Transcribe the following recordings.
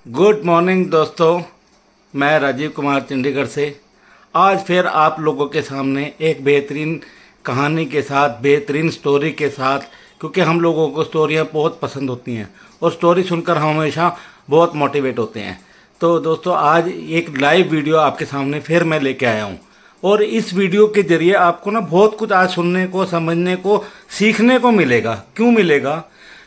Good morning दोस्तों। मैं राजीव कुमार चंडीगढ़ से आज फिर आप लोगों के सामने एक बेहतरीन कहानी के साथ, बेहतरीन स्टोरी के साथ, क्योंकि हम लोगों को स्टोरियाँ बहुत पसंद होती हैं और स्टोरी सुनकर हम हमेशा बहुत मोटिवेट होते हैं। तो दोस्तों आज एक लाइव वीडियो आपके सामने फिर मैं लेके आया हूँ और इस वीडियो के ज़रिए आपको ना बहुत कुछ आज सुनने को, समझने को, सीखने को मिलेगा। क्यों मिलेगा?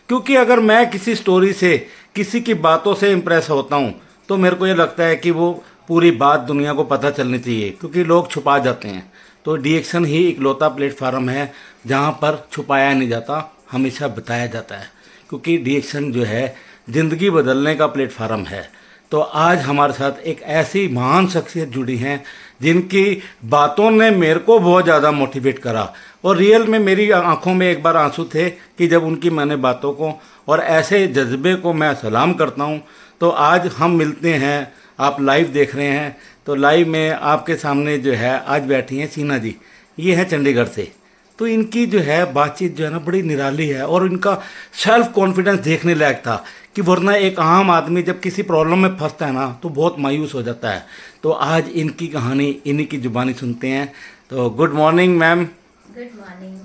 क्योंकि अगर मैं किसी स्टोरी से, किसी की बातों से इम्प्रेस होता हूँ तो मेरे को ये लगता है कि वो पूरी बात दुनिया को पता चलनी चाहिए, क्योंकि लोग छुपा जाते हैं। तो डीएक्शन ही इकलौता प्लेटफार्म है जहाँ पर छुपाया नहीं जाता, हमेशा बताया जाता है, क्योंकि डीएक्शन जो है ज़िंदगी बदलने का प्लेटफार्म है। तो आज हमारे साथ एक ऐसी महान शख्सियत जुड़ी हैं जिनकी बातों ने मेरे को बहुत ज़्यादा मोटिवेट करा और रियल में मेरी आंखों में एक बार आंसू थे कि जब उनकी मैंने बातों को और ऐसे जज्बे को मैं सलाम करता हूं। तो आज हम मिलते हैं, आप लाइव देख रहे हैं। तो लाइव में आपके सामने जो है आज बैठी हैं सीना जी, ये हैं चंडीगढ़ से। तो इनकी जो है बातचीत जो है ना बड़ी निराली है और इनका सेल्फ कॉन्फिडेंस देखने लायक था कि वरना एक आम आदमी जब किसी प्रॉब्लम में फंसता है ना तो बहुत मायूस हो जाता है। तो आज इनकी कहानी इन्हीं की जुबानी सुनते हैं। तो good morning ma'am. Good morning.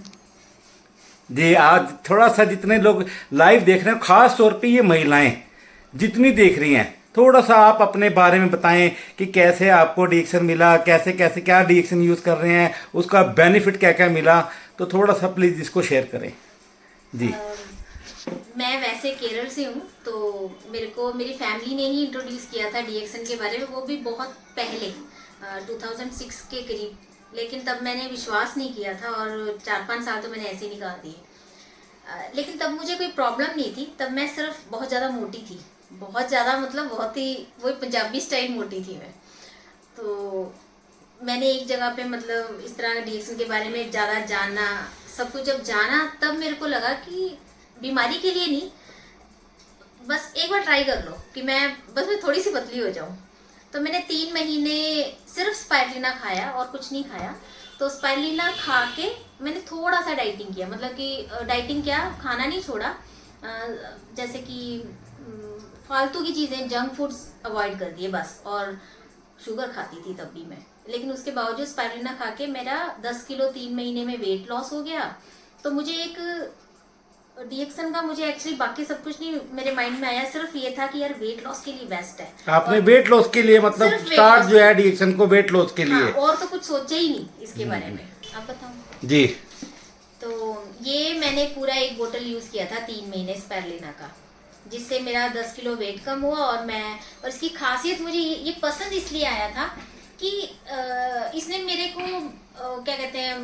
जी आज थोड़ा सा जितने लोग लाइव देख रहे हैं, खास तौर पे ये महिलाएं जितनी देख रही हैं, थोड़ा सा आप अपने बारे में बताएं कि कैसे आपको डीएक्शन मिला, कैसे कैसे क्या डीएक्शन यूज़ कर रहे हैं, उसका बेनिफिट क्या क्या मिला। तो थोड़ा सा प्लीज़ इसको शेयर करें जी। मैं वैसे केरल से हूँ, तो मेरे को मेरी फैमिली ने ही इंट्रोड्यूस किया था डीएक्शन के बारे में, वो भी बहुत पहले 2006 के करीब। लेकिन तब मैंने विश्वास नहीं किया था और 4-5 साल तो मैंने ऐसे ही निकाल दिए। लेकिन तब मुझे कोई प्रॉब्लम नहीं थी, तब मैं सिर्फ बहुत ज़्यादा मोटी थी, बहुत ज़्यादा मतलब बहुत ही वही पंजाबी स्टाइल मोटी थी मैं। तो मैंने एक जगह पे मतलब इस तरह डीएक्शन के बारे में ज़्यादा जानना, सब कुछ जब जाना, तब मेरे को लगा कि बीमारी के लिए नहीं, बस एक बार ट्राई कर लो कि मैं थोड़ी सी पतली हो जाऊं। तो मैंने 3 महीने सिर्फ स्पाइरुलिना खाया और कुछ नहीं खाया। तो स्पाइरुलिना खा के मैंने थोड़ा सा डाइटिंग किया, मतलब कि डाइटिंग क्या, खाना नहीं छोड़ा, जैसे कि फालतू की चीज़ें, जंक फूड्स अवॉइड कर दिए बस। और शुगर खाती थी तब भी मैं, लेकिन उसके बावजूद स्पाइरुलिना खा के मेरा 10 किलो 3 महीने में वेट लॉस हो गया। तो मुझे एक डीएक्शन का, मुझे एक्चुअली बाकी सब कुछ नहीं मेरे माइंड में आया, सिर्फ ये था कि यार वेट लॉस के लिए बेस्ट है। आपने वेट लॉस के लिए मतलब स्टार्ट जो है डीएक्शन को वेट लॉस के लिए? हाँ, और तो कुछ सोचा ही नहीं इसके बारे में। आप बताओ जी। तो ये मैंने पूरा एक बोतल यूज किया था 3 महीने स्पाइरुलिना का, जिससे मेरा 10 किलो वेट कम हुआ। और इसकी खासियत मुझे ये पसंद इसलिए आया था कि इसने मेरे को क्या कहते हैं,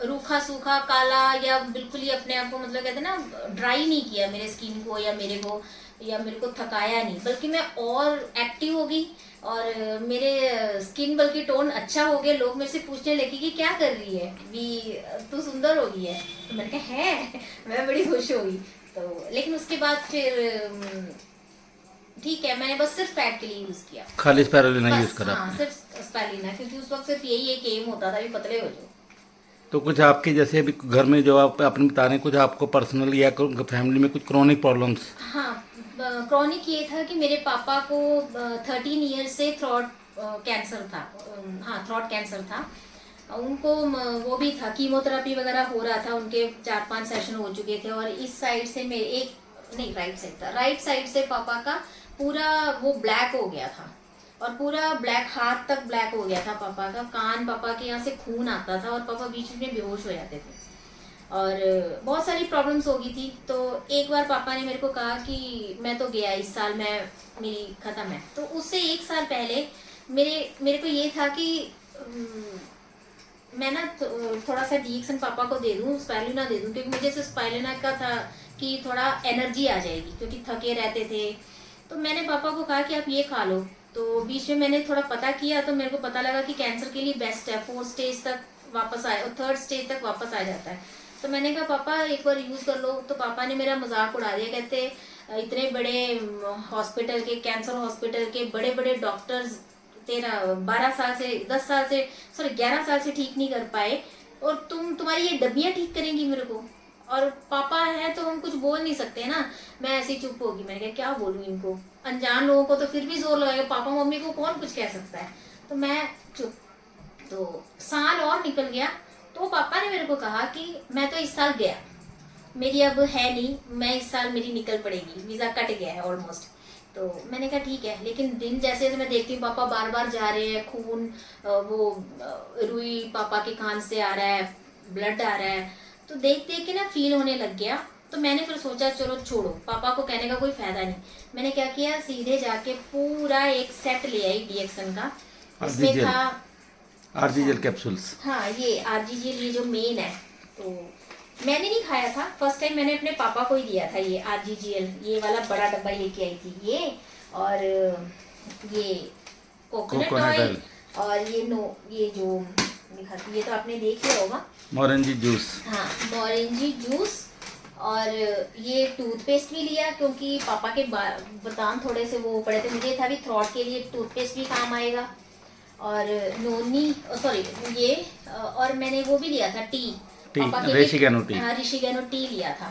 रूखा सूखा काला या बिल्कुल ही अपने आप को, मतलब कहते हैं ना, ड्राई नहीं किया मेरे स्किन को या मेरे को थकाया नहीं, बल्कि मैं और एक्टिव हो गई और मेरे स्किन बल्कि टोन अच्छा हो गया। लोग मेरे से पूछने लगे कि क्या कर रही है भी, तू सुंदर हो गई है। तो मैंने कहा है, मैं बड़ी खुश हो गई। तो लेकिन उसके बाद फिर ठीक है, मैंने बस सिर्फ फैट के लिए यूज किया, खाली स्पाइरुलिना यूज करा? हाँ सिर्फ स्पाइरुलिना, क्योंकि उस वक्त सिर्फ यही एक एम होता था कि पतले हो जाओ। तो कुछ आपके जैसे अभी घर में जो आप अपने बता रहे हैं, कुछ आपको पर्सनल या फैमिली में कुछ क्रोनिक प्रॉब्लम्स? हाँ, क्रॉनिक ये था कि मेरे पापा को 13 ईयर से थ्रोट कैंसर था। हाँ, थ्रोट कैंसर था उनको। वो भी था, कीमोथेरेपी वगैरह हो रहा था, उनके 4-5 सेशन हो चुके थे। और इस साइड से मेरे एक, नहीं राइट साइड था, राइट साइड से पापा का पूरा वो ब्लैक हो गया था और पूरा ब्लैक, हाथ तक ब्लैक हो गया था पापा का। कान, पापा के यहाँ से खून आता था और पापा बीच में बेहोश हो जाते थे और बहुत सारी प्रॉब्लम्स हो गई थी। तो एक बार पापा ने मेरे को कहा कि मैं तो गया इस साल, मेरी खत्म है। तो उससे 1 साल पहले मेरे को ये था कि मैं ना थोड़ा सा डीएक्शन पापा को दे दूं, स्पाइरुलिना दे दूं, क्योंकि मुझे सिर्फ स्पाइरुलिना का था कि थोड़ा एनर्जी आ जाएगी, क्योंकि थके रहते थे। तो मैंने पापा को कहा कि आप ये खा लो। तो बीच में मैंने थोड़ा पता किया तो मेरे को पता लगा कि कैंसर के लिए बेस्ट है, 4 स्टेज तक वापस आए और 3rd स्टेज तक वापस आ जाता है। तो मैंने कहा पापा एक बार यूज कर लो। तो पापा ने मेरा मजाक उड़ा दिया, कहते इतने बड़े हॉस्पिटल के, कैंसर हॉस्पिटल के बड़े बड़े डॉक्टर्स तेरा 12 साल से 10 साल से 11 साल से ठीक नहीं कर पाए और तुम्हारी ये डब्बियां ठीक करेंगी मेरे को। और पापा है तो हम कुछ बोल नहीं सकते ना। मैं ऐसे ही चुप होगी, मैंने कहा क्या बोलूँ इनको, अनजान लोगों को तो फिर भी जोर लगाएगा, पापा मम्मी को कौन कुछ कह सकता है। तो मैं चुप। तो साल और निकल गया, तो पापा ने मेरे को कहा कि मैं तो इस साल गया, मेरी अब है नहीं, मैं इस साल मेरी निकल पड़ेगी, वीज़ा कट गया है ऑलमोस्ट। तो मैंने कहा ठीक है, लेकिन दिन जैसे जैसे मैं देखती हूँ पापा बार बार जा रहे हैं, खून रुई पापा के कान से आ रहा है, ब्लड आ रहा है, तो देख देख के ना फील होने लग गया। तो मैंने फिर सोचा चलो छोड़ो, पापा को कहने का कोई फायदा नहीं। मैंने क्या किया, सीधे जाके पूरा एक सेट ले आई डीएक्सन का। इसमें था आरजीजेल कैप्सूल्स। हाँ, ये आरजीजेल, ये जो मेन है। तो मैंने नहीं खाया था, फर्स्ट टाइम मैंने अपने पापा को ही दिया था ये आरजीजीएल, ये वाला बड़ा डब्बा लेके आई थी ये। और ये कोकोनट ऑयल, और ये जो लिखा था, ये तो आपने देख लिया होगा, मोरंजी जूस। हाँ, मोरंजी जूस। और ये टूथपेस्ट भी लिया, क्योंकि पापा के बादाम थोड़े से वो पड़े थे, मुझे था भी थ्रॉट के लिए टूथपेस्ट भी काम आएगा। और नोनी सॉरी ये और मैंने वो भी लिया था टी, पापा के ऋषिगेनो टी। हाँ, ऋषिगेनो टी लिया था।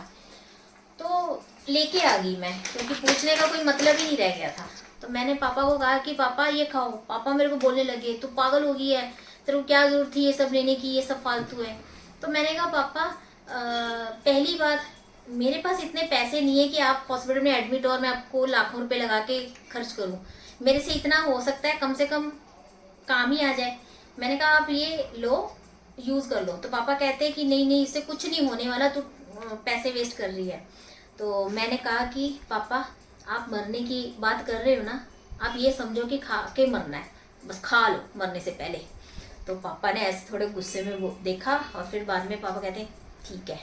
तो लेके आ गई मैं, क्योंकि पूछने का कोई मतलब ही नहीं रह गया था। तो मैंने पापा को कहा कि पापा ये खाओ। पापा मेरे को बोलने लगे तू पागल हो गई है, तेरे को क्या जरूरत थी ये सब लेने की, ये सब फालतू है। तो मैंने कहा पापा पहली बात, मेरे पास इतने पैसे नहीं है कि आप हॉस्पिटल में एडमिट और मैं आपको लाखों रुपए लगा के खर्च करूं। मेरे से इतना हो सकता है, कम से कम काम ही आ जाए। मैंने कहा आप ये लो, यूज़ कर लो। तो पापा कहते हैं कि नहीं नहीं, इससे कुछ नहीं होने वाला, तू पैसे वेस्ट कर रही है। तो मैंने कहा कि पापा आप मरने की बात कर रहे हो ना, आप ये समझो कि खा के मरना है, बस खा लो मरने से पहले। तो पापा ने ऐसे थोड़े गुस्से में वो देखा, और फिर बाद में पापा कहते हैं ठीक है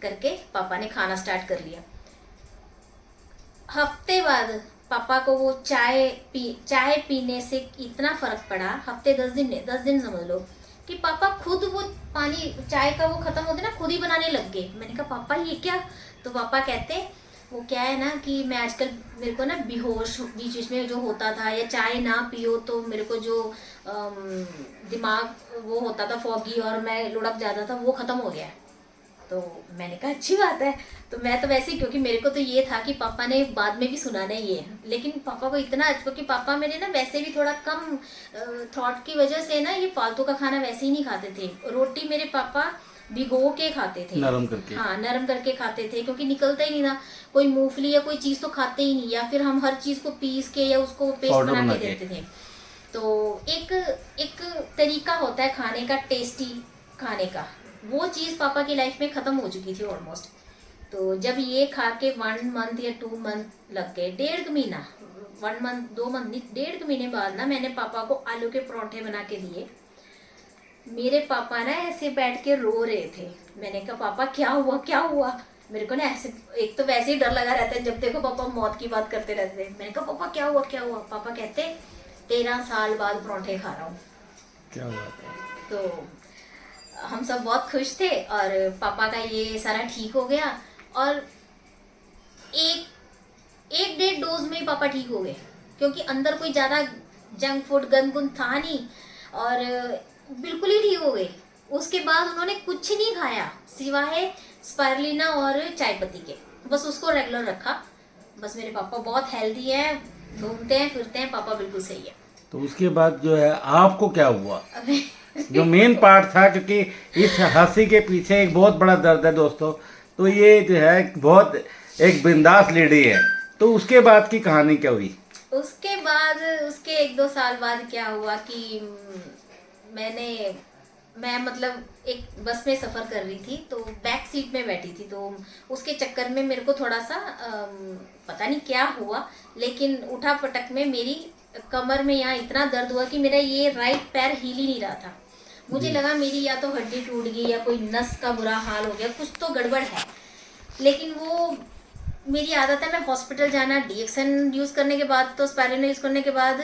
करके पापा ने खाना स्टार्ट कर लिया। हफ्ते बाद पापा को वो चाय पीने से इतना फर्क पड़ा, हफ्ते 10 दिन समझ लो, कि पापा खुद वो पानी चाय का वो खत्म होते ना, खुद ही बनाने लग गए। मैंने कहा पापा ये क्या? तो पापा कहते वो क्या है ना कि मैं आजकल, मेरे को ना बेहोश बीच बीच में जो होता था, या चाय ना पियो तो मेरे को जो दिमाग वो होता था फॉगी, और मैं लुढ़क जाता था, वो खत्म हो गया है। तो मैंने कहा अच्छी बात है। तो मैं तो वैसे ही, क्योंकि मेरे को तो ये था कि पापा ने बाद में भी सुनाना ही है, लेकिन पापा को इतना, क्योंकि पापा मेरे ना वैसे भी थोड़ा कम थॉट की वजह से ना ये फालतू का खाना वैसे ही नहीं खाते थे। रोटी मेरे पापा भिगो के खाते थे, नरम करके। हाँ, नरम करके खाते थे, क्योंकि निकलता ही नहीं था। कोई मूंगफली या कोई चीज़ तो खाते ही नहीं, या फिर हम हर चीज़ को पीस के या उसको पेस्ट बना के देते थे। तो एक तरीका होता है खाने का, टेस्टी खाने का, वो चीज़ पापा की लाइफ में ख़त्म हो चुकी थी ऑलमोस्ट। तो जब ये खा के 1 मंथ या 2 मंथ लग गए, 1.5 महीना, 1 मंथ 2 मंथ नहीं, 1.5 महीने बाद ना मैंने पापा को आलू के परोठे बना के दिए। मेरे पापा ना ऐसे बैठ के रो रहे थे। मैंने कहा पापा क्या हुआ क्या हुआ? मेरे को ना ऐसे, एक तो वैसे ही डर लगा रहता है जब देखो पापा मौत की बात करते रहते थे। मैंने कहा पापा क्या हुआ क्या हुआ? पापा कहते 13 साल बाद परोठे खा रहा हूँ। क्या हुआ? तो हम सब बहुत खुश थे, और पापा का ये सारा ठीक हो गया, और एक 1.5 डोज में ही पापा ठीक हो गए, क्योंकि अंदर कोई ज़्यादा जंक फूड गंदगुंद था नहीं, और बिल्कुल ही ठीक हो गए। उसके बाद उन्होंने कुछ नहीं खाया सिवाय स्पायरुलिना और चाय पत्ती के, बस उसको रेगुलर रखा। बस मेरे पापा बहुत हेल्दी है, घूमते हैं फिरते हैं, पापा बिल्कुल सही है। तो उसके बाद जो है आपको क्या हुआ? जो मेन पार्ट था, क्योंकि इस हंसी के पीछे एक बहुत बड़ा दर्द है दोस्तों। तो ये जो है बहुत एक बिंदास लेडी है। तो उसके बाद की कहानी क्या हुई? उसके बाद, उसके 1-2 साल बाद क्या हुआ कि मैं मतलब एक बस में सफ़र कर रही थी, तो बैक सीट में बैठी थी। तो उसके चक्कर में मेरे को थोड़ा सा पता नहीं क्या हुआ, लेकिन उठा पटक में मेरी कमर में यहाँ इतना दर्द हुआ कि मेरा ये राइट पैर हिल ही नहीं रहा था। मुझे लगा मेरी या तो हड्डी टूट गई या कोई नस का बुरा हाल हो गया, कुछ तो गड़बड़ है। लेकिन वो मेरी आदत है, मैं हॉस्पिटल जाना, डीएक्सन यूज़ करने के बाद, तो स्पायरुलिना यूज़ करने के बाद,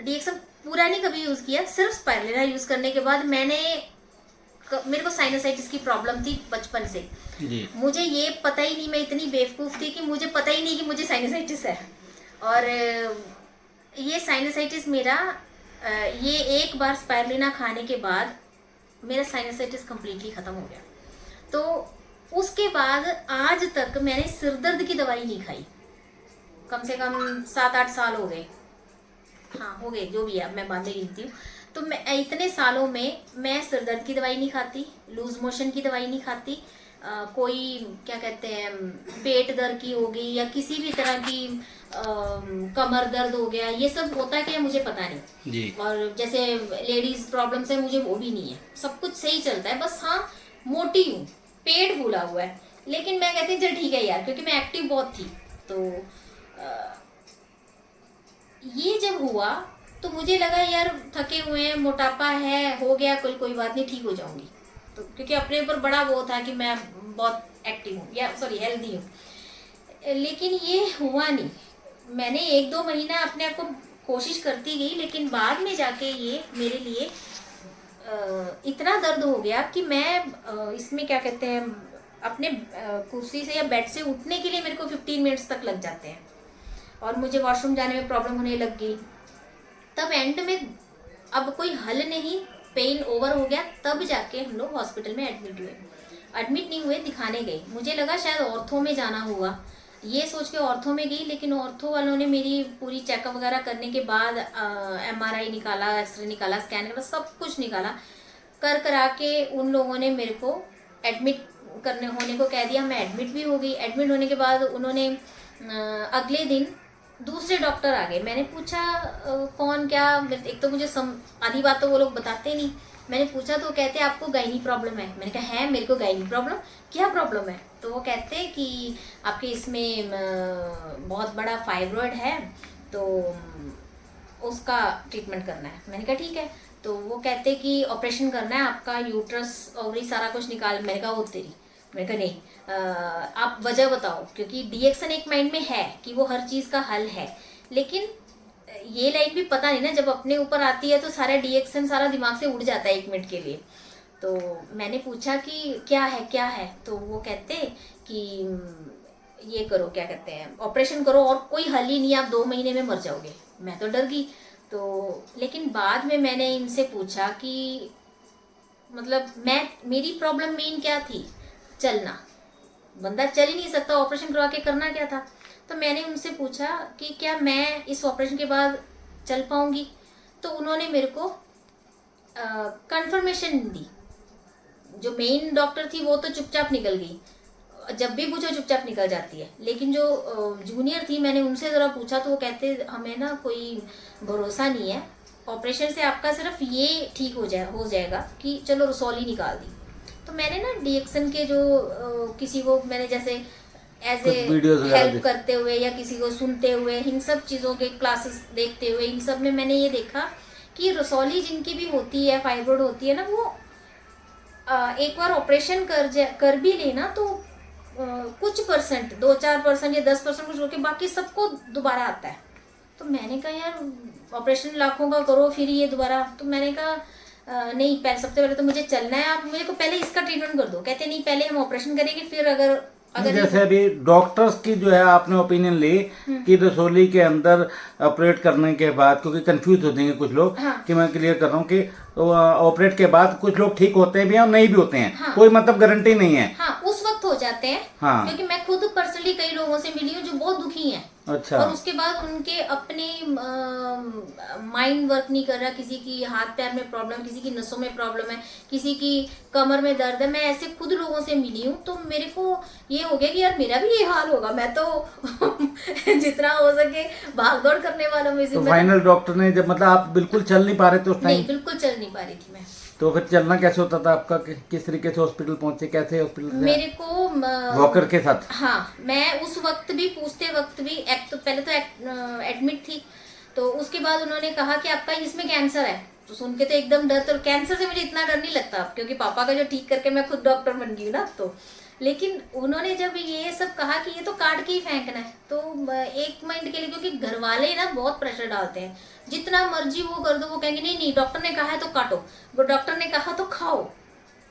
डीएक्सन पूरा नहीं कभी यूज़ किया, सिर्फ स्पायरुलिना यूज़ करने के बाद मेरे को साइनसाइटिस की प्रॉब्लम थी बचपन से जी। मुझे ये पता ही नहीं, मैं इतनी बेवकूफ़ थी कि मुझे पता ही नहीं कि मुझे साइनसाइटिस है। और ये साइनसाइटिस मेरा ये एक बार स्पायरुलिना खाने के बाद मेरा साइनसाइटिस कम्प्लीटली ख़त्म हो गया। तो उसके बाद आज तक मैंने सिर दर्द की दवाई नहीं खाई, कम से कम 7-8 साल हो गए, हाँ हो गए, जो भी है, अब मैं बातें गिनती हूँ। तो मैं इतने सालों में मैं सिर दर्द की दवाई नहीं खाती, लूज मोशन की दवाई नहीं खाती, कोई क्या कहते हैं पेट दर्द की होगी या किसी भी तरह की कमर दर्द हो गया, ये सब होता है क्या मुझे पता नहीं जी। और जैसे लेडीज प्रॉब्लम्स है मुझे वो भी नहीं है, सब कुछ सही चलता है, बस हाँ मोटी हूँ, पेट फूला हुआ है, लेकिन मैं कहती हूँ चल ठीक है यार, क्योंकि मैं एक्टिव बहुत थी। तो ये जब हुआ तो मुझे लगा यार थके हुए हैं, मोटापा है, हो गया, कोई बात नहीं, ठीक हो जाऊंगी। तो क्योंकि अपने ऊपर बड़ा वो था कि मैं बहुत एक्टिव हूँ या सॉरी हेल्दी हूँ, लेकिन ये हुआ नहीं। मैंने 1-2 महीना अपने आप को कोशिश करती गई, लेकिन बाद में जाके ये मेरे लिए इतना दर्द हो गया कि मैं इसमें क्या कहते हैं अपने कुर्सी से या बेड से उठने के लिए मेरे को 15 मिनट्स तक लग जाते हैं और मुझे वॉशरूम जाने में प्रॉब्लम होने लग गई। तब एंड में अब कोई हल नहीं, पेन ओवर हो गया, तब जाके हम लोग हॉस्पिटल में एडमिट हुए। एडमिट नहीं हुए, दिखाने गए, मुझे लगा शायद ऑर्थो में जाना होगा, ये सोच के ऑर्थो में गई, लेकिन ऑर्थो वालों ने मेरी पूरी चेकअप वगैरह करने के बाद MRI निकाला, एक्सरे निकाला, स्कैन निकाला, सब कुछ निकाला, करा के उन लोगों ने मेरे को एडमिट करने होने को कह दिया। मैं एडमिट भी हो गई। एडमिट होने के बाद उन्होंने अगले दिन दूसरे डॉक्टर आ गए। मैंने पूछा कौन क्या, एक तो मुझे आधी बात तो वो लोग बताते नहीं। मैंने पूछा तो वो कहते आपको गायनी प्रॉब्लम है। मैंने कहा है मेरे को गायनी प्रॉब्लम, क्या प्रॉब्लम है? तो वो कहते हैं कि आपके इसमें बहुत बड़ा फाइब्रॉइड है, तो उसका ट्रीटमेंट करना है। मैंने कहा ठीक है। तो वो कहते कि ऑपरेशन करना है आपका, यूट्रस ओवरी सारा कुछ निकाल। मैंने कहा वो तेरी, मैंने कहा नहीं, आप वजह बताओ, क्योंकि डीएक्सन एक माइंड में है कि वो हर चीज़ का हल है, लेकिन ये लाइन भी पता नहीं ना, जब अपने ऊपर आती है तो सारा डीएक्सन सारा दिमाग से उड़ जाता है 1 मिनट के लिए। तो मैंने पूछा कि क्या है, तो वो कहते कि ये करो, क्या कहते हैं, ऑपरेशन करो और कोई हल ही नहीं, आप 2 महीने में मर जाओगे। मैं तो डर गई। तो लेकिन बाद में मैंने इनसे पूछा कि मतलब मेरी प्रॉब्लम मेन क्या थी? चलना, बंदा चल ही नहीं सकता, ऑपरेशन करवा के करना क्या था? तो मैंने उनसे पूछा कि क्या मैं इस ऑपरेशन के बाद चल पाऊंगी? तो उन्होंने मेरे को कंफर्मेशन दी। जो मेन डॉक्टर थी वो तो चुपचाप निकल गई, जब भी पूछो चुपचाप निकल जाती है, लेकिन जो जूनियर थी मैंने उनसे ज़रा पूछा तो वो कहते हमें ना कोई भरोसा नहीं है, ऑपरेशन से आपका सिर्फ ये ठीक हो जाएगा कि चलो रसौली निकाल दी। तो मैंने ना डीएक्सन के जो किसी को मैंने जैसे एज ए हेल्प करते हुए या किसी को सुनते हुए, इन सब चीज़ों के क्लासेस देखते हुए, इन सब में मैंने ये देखा कि रसौली जिनकी भी होती है, फाइब्रोइड होती है ना, वो एक बार ऑपरेशन कर भी लेना तो कुछ परसेंट, 2-4% या 10% कुछ होके बाकी सबको दोबारा आता है। तो मैंने कहा यार ऑपरेशन लाखों का करो फिर ये दोबारा। तो मैंने कहा नहीं, सबसे पहले तो मुझे चलना है, आप मुझे को पहले इसका ट्रीटमेंट कर दो। कहते नहीं, पहले हम ऑपरेशन करेंगे फिर अगर जैसे अभी डॉक्टर्स की जो है आपने ओपिनियन ली कि रसौली के अंदर ऑपरेट करने के बाद, क्योंकि कंफ्यूज हो जाएंगे कुछ लोग, हाँ। कि मैं क्लियर कर रहा हूँ कि ऑपरेट के बाद कुछ लोग ठीक होते हैं भी और नहीं भी होते हैं, हाँ। कोई मतलब गारंटी नहीं है। हाँ, उस वक्त हो जाते हैं। हाँ। क्योंकि मैं खुद पर्सनली कई लोगों से मिली हूँ जो बहुत दुखी हैं। अच्छा। और उसके बाद उनके अपने माइंड वर्क नहीं कर रहा, किसी की हाथ पैर में प्रॉब्लम, किसी की नसों में प्रॉब्लम है, किसी की कमर में दर्द है। मैं ऐसे खुद लोगों से मिली हूँ, तो मेरे को ये हो गया कि यार मेरा भी ये हाल होगा। मैं तो जितना हो सके भाग दौड़ करने वालों में से। तो फाइनल डॉक्टर ने जब मतलब आप बिल्कुल चल नहीं पा रहे थे उस टाइम? नहीं, बिल्कुल चल नहीं पा रही थी मैं। तो फिर चलना कैसे होता था आपका? किस तरीके से हॉस्पिटल पहुंचे, कैसे हॉस्पिटल? मेरे को वॉकर के साथ? हाँ, मैं उस वक्त भी पूछते वक्त भी तो पहले तो एडमिट थी, तो उसके बाद उन्होंने कहा कि आपका इसमें कैंसर है। तो सुन के तो एकदम डर, तो कैंसर से मुझे इतना डर नहीं लगता क्योंकि पापा का जो ठीक करके मैं खुद डॉक्टर बन गई हूँ ना। तो लेकिन उन्होंने जब ये सब कहा कि ये तो काट के ही फेंकना है, तो 1 मिनट के लिए, क्योंकि घर वाले ना बहुत प्रेशर डालते हैं, जितना मर्जी वो कर दो, वो कहेंगे नहीं नहीं डॉक्टर ने कहा है तो काटो, वो डॉक्टर ने कहा तो खाओ।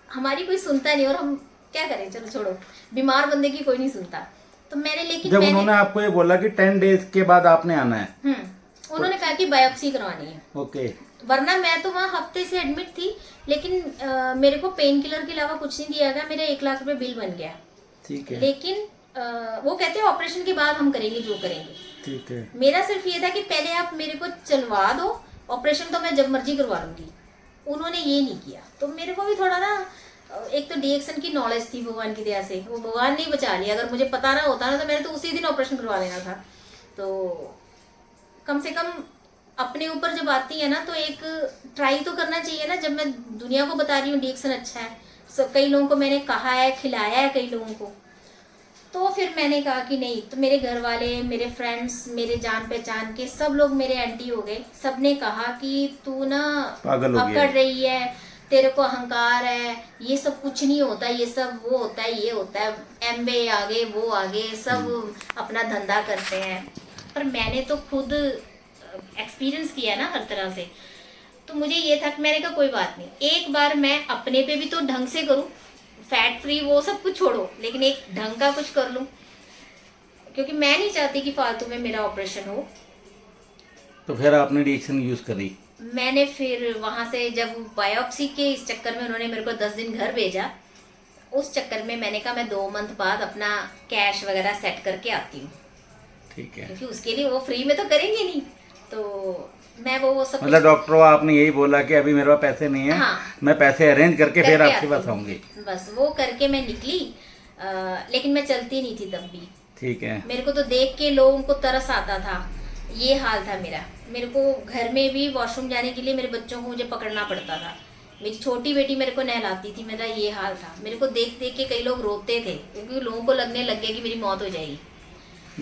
हमारी कोई सुनता नहीं और हम क्या करें, चलो छोड़ो, बीमार बंदे की कोई नहीं सुनता। तो मैंने उन्होंने आपको ये बोला कि 10 डेज के बाद आपने आना है, उन्होंने कहा कि बायोप्सी करवानी है। ओके। वरना मैं तो वहाँ हफ्ते से एडमिट थी, लेकिन मेरे को पेन किलर के अलावा कुछ नहीं दिया गया। मेरा 1 लाख रुपए बिल बन गया। ठीक है। लेकिन वो कहते हैं ऑपरेशन के बाद हम करेंगे जो करेंगे। ठीक है। मेरा सिर्फ ये था कि पहले आप मेरे को चलवा दो, ऑपरेशन तो मैं जब मर्जी करवा लूंगी। उन्होंने ये नहीं किया, तो मेरे को भी थोड़ा ना, एक तो डीएक्शन की नॉलेज थी भगवान की दया से, वो भगवान ने ही बचा लिया। अगर मुझे पता ना होता ना तो मैंने तो उसी दिन ऑपरेशन करवा लेना था। तो कम से कम अपने ऊपर जब आती है ना तो एक ट्राई तो करना चाहिए ना। जब मैं दुनिया को बता रही हूँ डीएक्शन अच्छा है, सब कई लोगों को मैंने कहा है, खिलाया है कई लोगों को, तो फिर मैंने कहा कि नहीं। तो मेरे घर वाले, मेरे फ्रेंड्स, मेरे जान पहचान के सब लोग मेरे एंटी हो गए। सबने कहा कि तू ना पागल हो गया अकड़ रही है, तेरे को अहंकार है, ये सब कुछ नहीं होता, ये सब वो होता है, ये होता है, एमबीए आगे वो आगे, सब अपना धंधा करते हैं। पर मैंने तो खुद एक्सपीरियंस किया ना हर तरह से। तो मुझे ये था कि मैंने कहा कोई बात नहीं, एक बार मैं अपने पे भी तो ढंग से करूं, फैट फ्री वो सब कुछ छोड़ो, लेकिन एक ढंग का कुछ कर लूं, क्योंकि मैं नहीं चाहती कि फालतू में मेरा ऑपरेशन हो। तो फिर आपने डीएक्शन यूज करी? मैंने फिर वहां से जब बायोप्सी के इस चक्कर में उन्होंने मेरे को 10 दिन घर भेजा, उस चक्कर में मैंने कहा मैं 2 मंथ बाद अपना कैश वगैरह सेट करके आती हूँ। ठीक है। क्योंकि उसके लिए वो फ्री में तो करेंगे नहीं, तो मैं वो सब मतलब डॉक्टरों आपने यही बोला कि अभी मेरे पास पैसे नहीं है, हाँ, मैं पैसे अरेंज करके फिर करके आपके पास आती हूँ। आऊंगी। बस वो करके मैं निकली। लेकिन मैं चलती नहीं थी तब भी। ठीक है। मेरे को तो देख के लोगों को तरस आता था, ये हाल था मेरा। मेरे को घर में भी वॉशरूम जाने के लिए मेरे बच्चों को मुझे पकड़ना पड़ता था। मेरी छोटी बेटी मेरे को नहलाती थी, मेरा ये हाल था। मेरे को देख देख के कई लोग रोते थे, क्योंकि लोगों को लगने लग गया कि मेरी मौत हो जाएगी।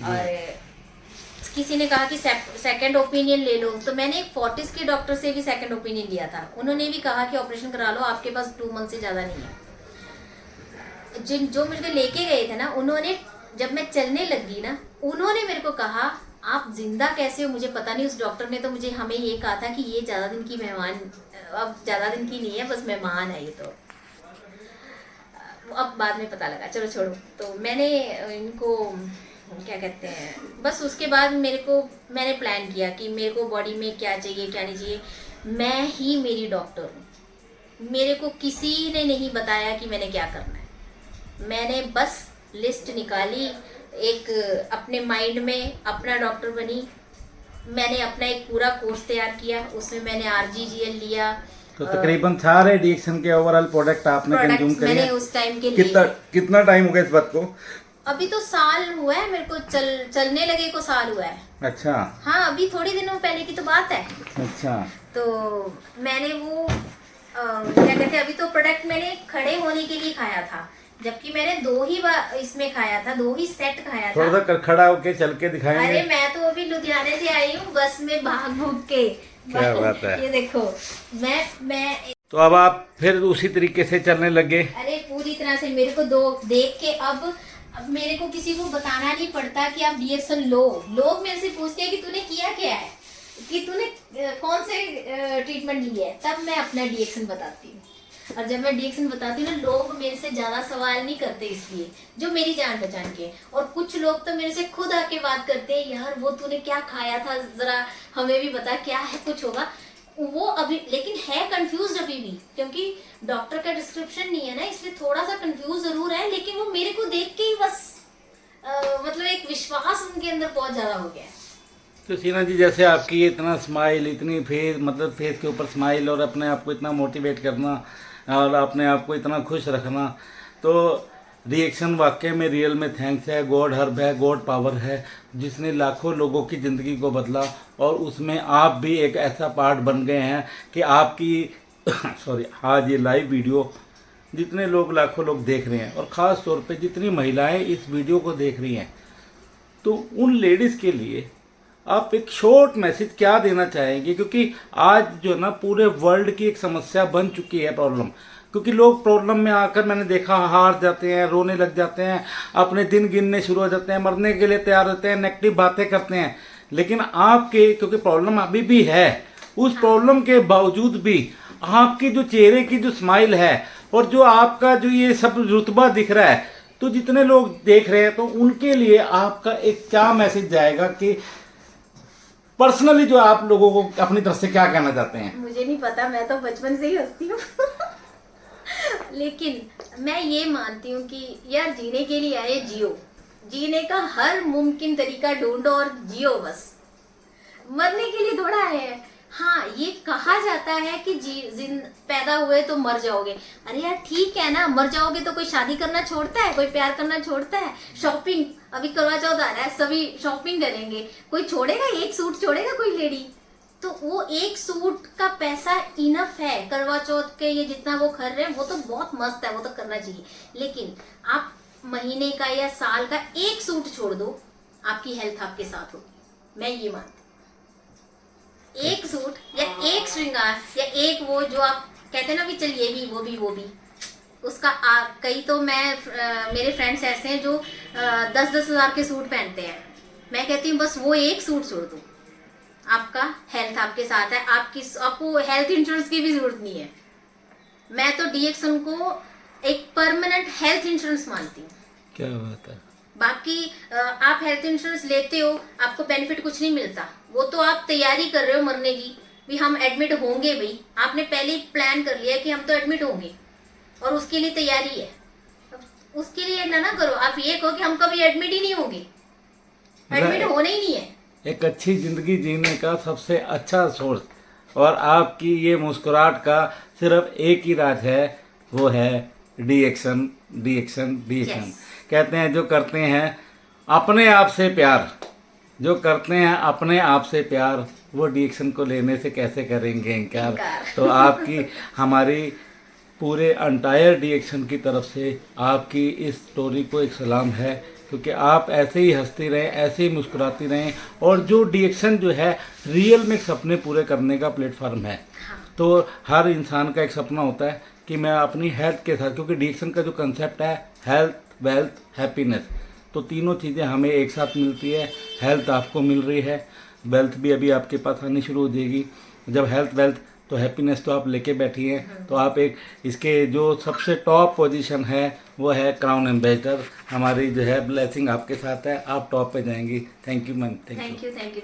और किसी ने कहा कि सेकंड ओपिनियन ले लो, तो मैंने एक फोर्टिस के डॉक्टर से भी सेकंड ओपिनियन लिया था। उन्होंने भी कहा कि ऑपरेशन करा लो, आपके पास 2 मंथ से ज़्यादा नहीं है। जो मुझे लेके गए थे ना, उन्होंने जब मैं चलने लगी ना, उन्होंने मेरे को कहा आप जिंदा कैसे हो मुझे पता नहीं। उस डॉक्टर ने तो मुझे हमें ये कहा था कि ये ज़्यादा दिन की मेहमान, अब ज़्यादा दिन की नहीं है, बस मेहमान है ये। तो अब बाद में पता लगा, चलो छोड़ो। तो मैंने इनको क्या कहते हैं, बस उसके बाद मैंने प्लान किया कि मेरे को बॉडी में क्या चाहिए क्या नहीं चाहिए। मैं ही मेरी डॉक्टर हूँ, मेरे को किसी ने नहीं बताया कि मैंने क्या करना है। मैंने बस लिस्ट निकाली, एक अपने माइंड में अपना डॉक्टर बनी। मैंने अपना एक पूरा कोर्स तैयार किया, उसमें मैंने RGGL लिया। तो तकरीबन सारे डीएक्शन के ओवरऑल प्रोडक्ट आपने कंज्यूम करे? मैंने उस टाइम के लिए कितना टाइम हो गया इस बात को? अभी तो साल हुआ है मेरे को, चलने लगे को साल हुआ है। अच्छा। हाँ, अभी थोड़ी दिनों पहले की तो बात है। अच्छा। तो मैंने वो क्या कहते हैं, अभी तो प्रोडक्ट मैंने खड़े होने के लिए खाया था, जबकि मैंने 2 ही बार इसमें खाया था, 2 ही सेट खाया था। थोड़ा सा खड़ा होके चल के दिखाएंगे। अरे मैं तो अभी लुधियाने से आई हूँ बस में भाग भूग के। क्या बात है। ये देखो मैं तो अब आप फिर उसी तरीके से चलने लगे? अरे पूरी तरह से मेरे को देख के अब मेरे को किसी को बताना नहीं पड़ता कि आप डीएक्शन लो। लोग मेरे से पूछते हैं कि तूने किया क्या है, कि तूने कौन से ट्रीटमेंट लिया है, तब मैं अपना डीएक्शन बताती हूँ। और जब मैं डीएक्शन बताती हूँ ना, लोग मेरे से ज्यादा सवाल नहीं करते, इसलिए जो मेरी जान पहचान के। और कुछ लोग तो मेरे से खुद आके बात करते हैं, यार वो तूने क्या खाया था, जरा हमें भी बता, क्या है, कुछ होगा वो। अभी लेकिन है कंफ्यूज अभी भी, क्योंकि डॉक्टर का डिस्क्रिप्शन नहीं है ना, इसलिए थोड़ा सा कंफ्यूज जरूर है। लेकिन वो मेरे को देख के ही बस मतलब एक विश्वास उनके अंदर बहुत ज्यादा हो गया है। तो सीना जी, जैसे आपकी इतना स्माइल, इतनी फेस के ऊपर स्माइल, और अपने आप को इतना मोटिवेट करना और अपने आप को इतना खुश रखना, तो रिएक्शन वाकई में रियल में थैंक्स है। गॉड हर्ब है, गॉड पावर है, जिसने लाखों लोगों की ज़िंदगी को बदला। और उसमें आप भी एक ऐसा पार्ट बन गए हैं कि आपकी सॉरी, आज ये लाइव वीडियो जितने लोग, लाखों लोग देख रहे हैं, और ख़ास तौर पे जितनी महिलाएं इस वीडियो को देख रही हैं, तो उन लेडीज़ के लिए आप एक शॉर्ट मैसेज क्या देना चाहेंगे? क्योंकि आज जो ना पूरे वर्ल्ड की एक समस्या बन चुकी है प्रॉब्लम। क्योंकि लोग प्रॉब्लम में आकर, मैंने देखा, हार जाते हैं, रोने लग जाते हैं, अपने दिन गिनने शुरू हो जाते हैं, मरने के लिए तैयार होते हैं, नेगेटिव बातें करते हैं। लेकिन आपके, क्योंकि प्रॉब्लम अभी भी है, उस प्रॉब्लम के बावजूद भी आपकी जो चेहरे की जो स्माइल है, और जो आपका जो ये सब रुतबा दिख रहा है, तो जितने लोग देख रहे हैं, तो उनके लिए आपका एक क्या मैसेज जाएगा कि पर्सनली जो आप लोगों को अपनी तरफ से क्या कहना चाहते हैं? मुझे नहीं पता, मैं तो बचपन से ही हंसती हूँ। लेकिन मैं ये मानती हूँ कि यार जीने के लिए आए जियो, जीने का हर मुमकिन तरीका ढूंढो और जियो बस, मरने के लिए थोड़ा आए हैं। हाँ, ये कहा जाता है कि पैदा हुए तो मर जाओगे। अरे यार ठीक है ना, मर जाओगे तो कोई शादी करना छोड़ता है, कोई प्यार करना छोड़ता है? शॉपिंग, अभी करवा चौथ आ रहा है, सभी शॉपिंग करेंगे, कोई छोड़ेगा? एक सूट छोड़ेगा कोई लेडी? तो वो एक सूट का पैसा इनफ है। करवा चौथ के ये जितना वो कर रहे हैं वो तो बहुत मस्त है, वो तो करना चाहिए। लेकिन आप महीने का या साल का एक सूट छोड़ दो, आपकी हेल्थ आपके साथ होगी। मैं ये मानती हूँ, एक सूट या एक श्रृंगार या एक वो जो आप कहते हैं ना भी चल ये भी वो भी उसका कई तो मेरे फ्रेंड्स ऐसे हैं जो 10-10 हजार के सूट पहनते हैं। मैं कहती हूँ बस वो एक सूट छोड़ दो, आपका हेल्थ आपके साथ है, आपको हेल्थ इंश्योरेंस की भी जरूरत नहीं है। मैं तो डीएक्सन को एक परमानेंट हेल्थ इंश्योरेंस मानती हूँ। क्या बात है। बाकी आप हेल्थ इंश्योरेंस लेते हो, आपको बेनिफिट कुछ नहीं मिलता, वो तो आप तैयारी कर रहे हो मरने की, भी हम एडमिट होंगे। भाई आपने पहले ही प्लान कर लिया कि हम तो एडमिट होंगे और उसके लिए तैयारी है। उसके लिए ना करो, आप ये कहो कि हम कभी एडमिट ही नहीं होंगे, एडमिट होना ही नहीं है। एक अच्छी जिंदगी जीने का सबसे अच्छा सोर्स और आपकी ये मुस्कुराहट का सिर्फ एक ही राज है, वो है डीएक्सन। Yes. कहते हैं जो करते हैं अपने आप से प्यार, जो करते हैं अपने आप से प्यार, वो डीएक्सन को लेने से कैसे करेंगे इनकार। तो आपकी हमारी पूरे एंटायर डीएक्सन की तरफ से आपकी इस स्टोरी को एक सलाम है, क्योंकि आप ऐसे ही हंसती रहें, ऐसे ही मुस्कुराती रहें। और जो डीएक्सन जो है रियल में सपने पूरे करने का प्लेटफॉर्म है। तो हर इंसान का एक सपना होता है कि मैं अपनी हेल्थ के साथ, क्योंकि डीएक्सन का जो कंसेप्ट है हेल्थ, वेल्थ, हैप्पीनेस, तो तीनों चीज़ें हमें एक साथ मिलती है। हेल्थ आपको मिल रही है, वेल्थ भी अभी आपके पास आनी शुरू हो जाएगी। जब हेल्थ, वेल्थ, तो हैप्पीनेस तो आप लेके बैठी हैं। तो आप एक इसके जो सबसे टॉप पोजीशन है वो है क्राउन एम्बेसडर। हमारी जो है ब्लेसिंग आपके साथ है, आप टॉप पे जाएंगी। Thank you ma'am, thank you.